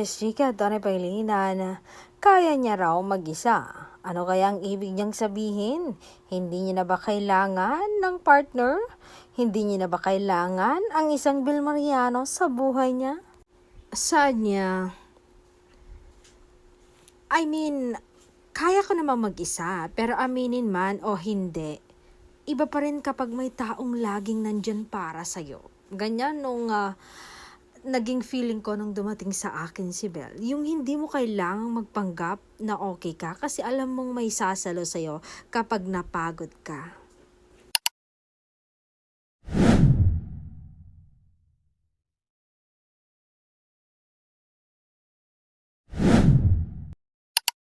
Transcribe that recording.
si Chika Tony Pangilinan, kaya niya raw mag-isa. Ano kaya ang ibig niyang sabihin? Hindi niya na ba kailangan ng partner? Hindi niya na ba kailangan ang isang Bill Mariano sa buhay niya? Saan niya? Kaya ko naman mag-isa, pero aminin man o hindi, iba pa rin kapag may taong laging nandyan para sa'yo. Ganyan nung naging feeling ko nung dumating sa akin si Belle. Yung hindi mo kailangang magpanggap na okay ka kasi alam mong may sasalo sa'yo kapag napagod ka.